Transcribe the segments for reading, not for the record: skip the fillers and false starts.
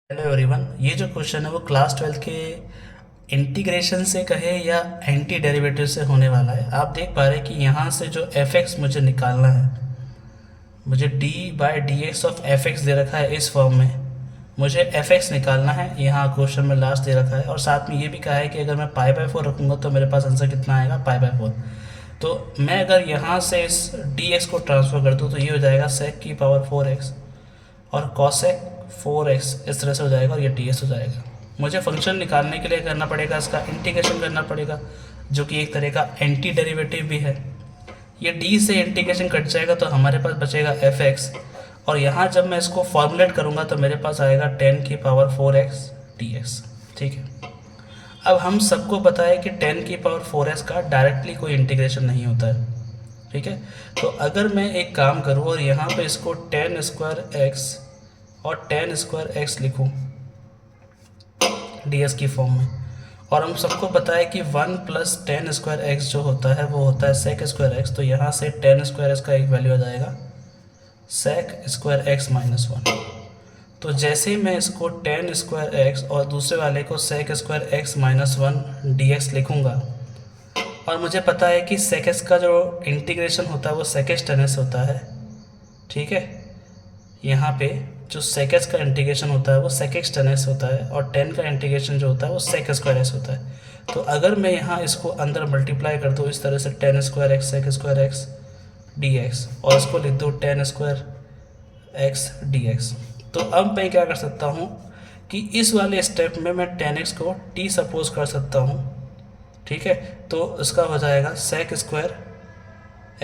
Hello everyone, ये जो question है वो क्लास 12 के इंटीग्रेशन से कहे या एंटी डेरिवेटिव से होने वाला है। आप देख पा रहे हैं कि यहाँ से जो एफ एक्स मुझे निकालना है, मुझे D by D X of F X दे रखा है इस फॉर्म में। मुझे एफ एक्स निकालना है, यहाँ क्वेश्चन में लास्ट दे रखा है, और साथ में ये भी कहा है कि अगर मैं पाई बाई 4 रखूँगा तो मेरे पास आंसर कितना आएगा, पाई बाई 4। तो मैं अगर यहाँ से इस डी एक्स को ट्रांसफर कर दूँ तो ये हो जाएगा सेक की पावर 4x, और कॉसेक 4x इस तरह से हो जाएगा, और ये ds हो जाएगा। मुझे फंक्शन निकालने के लिए करना पड़ेगा, इसका इंटीग्रेशन करना पड़ेगा, जो कि एक तरह का एंटी डेरिवेटिव भी है। ये d से इंटीग्रेशन कट जाएगा तो हमारे पास बचेगा fx, और यहाँ जब मैं इसको फॉर्मुलेट करूँगा तो मेरे पास आएगा 10 की पावर 4x dx। ठीक है, अब हम सबको पता है कि 10 की पावर 4x का डायरेक्टली कोई इंटीग्रेशन नहीं होता है। ठीक है, तो अगर मैं एक काम करूँ और यहाँ पे इसको 10 स्क्वायर एक्स और 10 स्क्वायर एक्स लिखूँ डी एस की फॉर्म में, और हम सबको पता है कि 1 प्लस 10 स्क्वायर एक्स जो होता है वो होता है सेक स्क्वायर एक्स, तो यहाँ से 10 स्क्वायर एक्स का एक वैल्यू आ जाएगा सेक स्क्वायर एक्स माइनस 1। तो जैसे ही मैं इसको 10 स्क्वायर एक्स और दूसरे वाले को sec square X minus 1 D X लिखूँगा, और मुझे पता है कि सेक एक्स का जो इंटीग्रेशन होता है वो सेक एक्स टेन एस होता है। ठीक है, यहाँ पे जो सेक एक्स का इंटीग्रेशन होता है वो सेक एक्स टेन एस होता है, और 10 का इंटीग्रेशन जो होता है वो सेक स्क्वायर एक्स होता है। तो अगर मैं यहाँ इसको अंदर मल्टीप्लाई कर दूँ इस तरह से 10 square X sec square X D X, और इसको लिख दूँ 10 स्क्वायर एक्स डी एक्स, तो अब मैं क्या कर सकता हूँ कि इस वाले स्टेप में मैं 10x को t सपोज कर सकता हूँ। ठीक है, तो इसका हो जाएगा sec square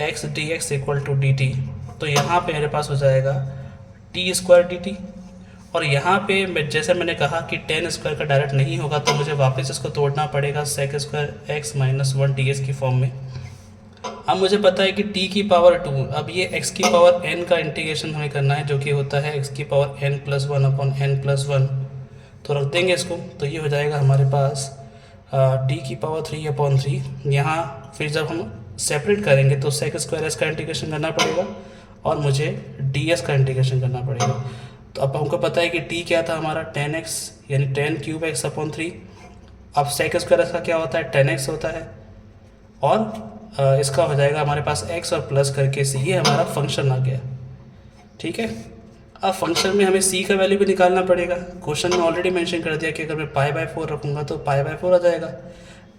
X D X equal to D T. तो यहाँ पे मेरे पास हो जाएगा टी स्क्वायर डी टी, और यहाँ पे मैं जैसे मैंने कहा कि 10 स्क्वायर का डायरेक्ट नहीं होगा तो मुझे वापस इसको तोड़ना पड़ेगा sec square X minus 1 D X की फॉर्म में। अब मुझे पता है कि t की पावर 2, अब ये x की पावर n का इंटीग्रेशन हमें करना है, जो कि होता है x की power n plus 1 upon n plus 1। तो रख देंगे इसको, तो ये हो जाएगा हमारे पास d की पावर 3 अपॉन 3। यहाँ फिर जब हम सेपरेट करेंगे तो सेक स्क्वायर एस का इंटीग्रेशन करना पड़ेगा, और मुझे डी एस का इंटीग्रेशन करना पड़ेगा। तो अब हमको पता है कि t क्या था हमारा 10x, यानी 10 क्यूब एक्स अपॉन 3। अब सेक स्क्वायर एस का क्या होता है 10x होता है, और इसका हो जाएगा हमारे पास x और प्लस करके c, ये हमारा फंक्शन आ गया। ठीक है, अब फंक्शन में हमें c का वैल्यू भी निकालना पड़ेगा। क्वेश्चन में ऑलरेडी मेंशन कर दिया कि अगर मैं पाई बाई 4 रखूँगा तो पाई बाई 4 आ जाएगा।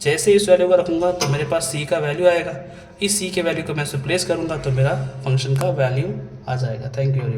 जैसे इस वैल्यू का रखूँगा तो मेरे पास c का वैल्यू आएगा, इस c के वैल्यू को मैं रिप्लेस करूँगा तो मेरा फंक्शन का वैल्यू आ जाएगा। Thank you.